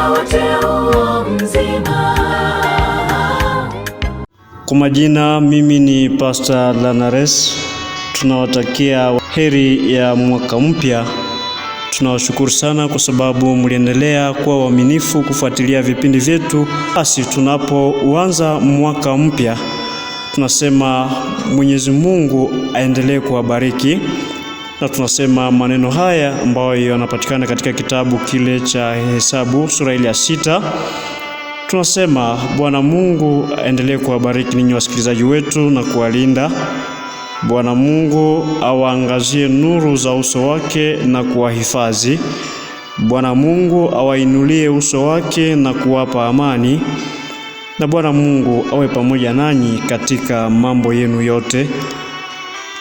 muda wote huo mzima. Kwa majina, mimi ni Pastor Lanares. Tunawatakia heri ya mwaka mpya. Tunawashukuru sana kwa sababu mliendelea kuwa waaminifu kufuatilia vipindi vyetu. Basi tunapoanza mwaka mpya, tunasema Mwenyezi Mungu aendelee kuwabariki, na tunasema maneno haya ambayo yanapatikana katika kitabu kile cha Hesabu sura ile ya 6. Tunasema Bwana Mungu aendelee kuwabariki ninyi wasikilizaji wetu na kuwalinda. Bwana Mungu awaangazie nuru za uso wake na kuwahifadhi. Bwana Mungu awainulie uso wake na kuwapa amani. Na Bwana Mungu awe pamoja nanyi katika mambo yenu yote.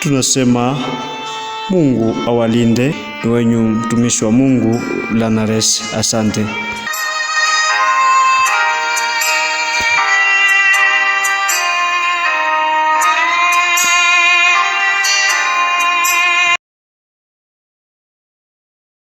Tunasema Mungu awalinde. Ni wenyu mtumishi wa Mungu Lanares. Asante.